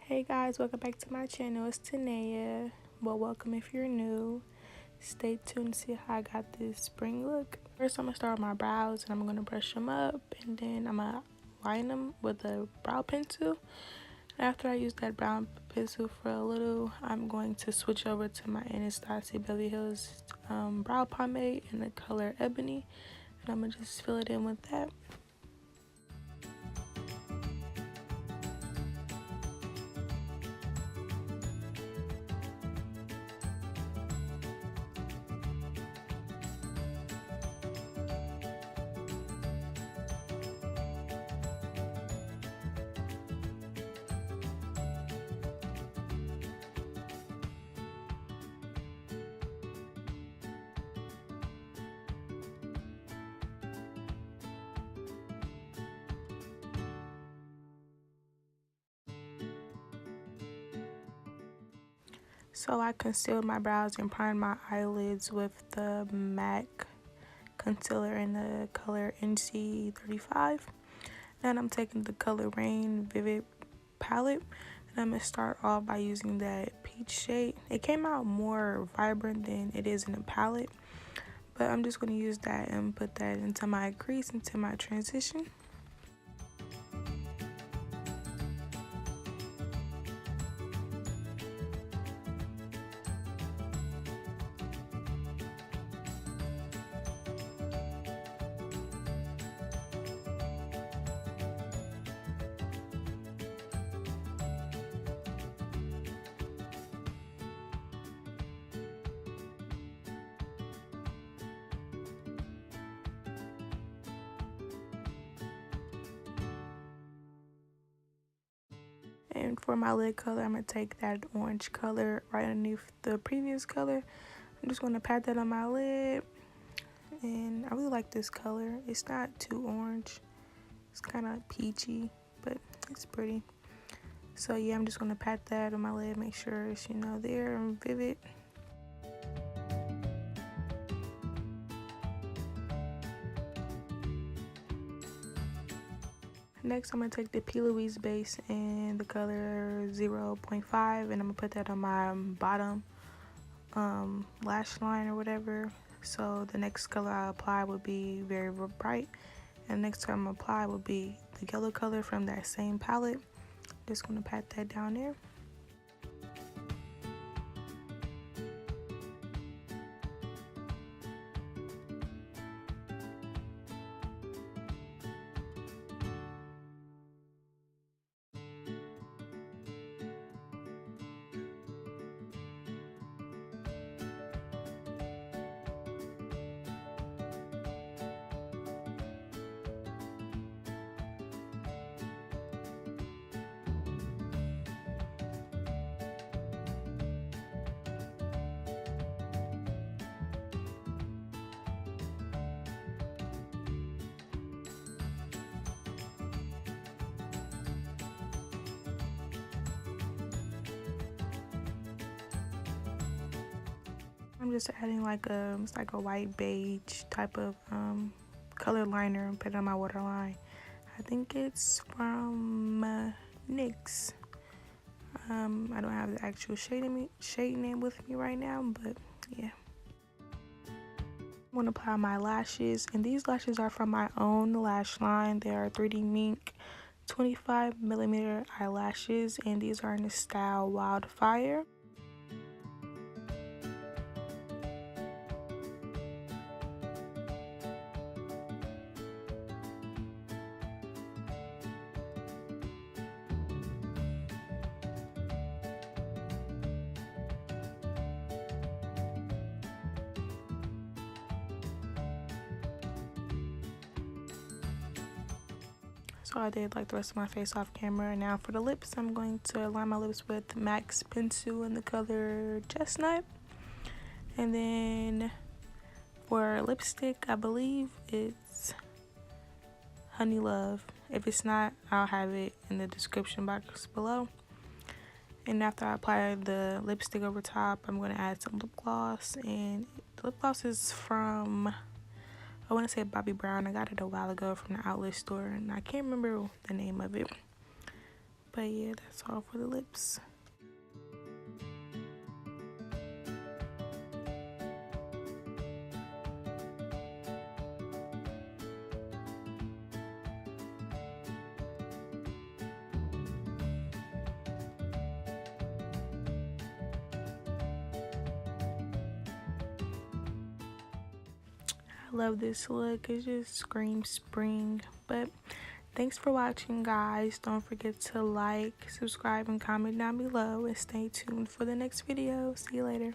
Hey guys, welcome back to my channel. It's Tanaeah. Well, welcome if you're new. Stay tuned to see how I got this spring look. First, I'm gonna start with my brows and I'm gonna brush them up, and then I'm gonna line them with a brow pencil. After I use that brown pencil for a little, I'm going to switch over to my Anastasia Beverly Hills brow pomade in the color Ebony, and I'm gonna just fill it in with that. So I concealed my brows and primed my eyelids with the MAC concealer in the color NC35. Then I'm taking the color Rain Vivid palette, and I'm going to start off by using that peach shade. It came out more vibrant than it is in the palette, but I'm just going to use that and put that into my crease, into my transition. And for my lid color, I'm going to take that orange color right underneath the previous color. I'm just going to pat that on my lid. And I really like this color. It's not too orange. It's kind of peachy, but it's pretty. So yeah, I'm just going to pat that on my lid, make sure it's, there and vivid. Next, I'm going to take the P. Louise base in the color 0.5, and I'm going to put that on my bottom lash line or whatever. So the next color I apply would be very bright, and next time I apply would be the yellow color from that same palette. Just going to pat that down there. I'm just adding it's like a white beige type of color liner and put it on my waterline. I think it's from NYX. I don't have the actual shade name with me right now, but yeah. I'm going to apply my lashes, and these lashes are from my own lash line. They are 3D Mink 25mm eyelashes, and these are in the style Wildfire. So I did like the rest of my face off camera. Now for the lips, I'm going to line my lips with MAC's pencil in the color Chestnut. And then for lipstick, I believe it's Honey Love. If it's not, I'll have it in the description box below. And after I apply the lipstick over top, I'm going to add some lip gloss. And the lip gloss is from, I want to say Bobbi Brown. I got it a while ago from the outlet store, and I can't remember the name of it. But yeah, that's all for the lips. I love this look. It just screams spring. But thanks for watching, guys. Don't forget to like, subscribe, and comment down below, and stay tuned for the next video. See you later.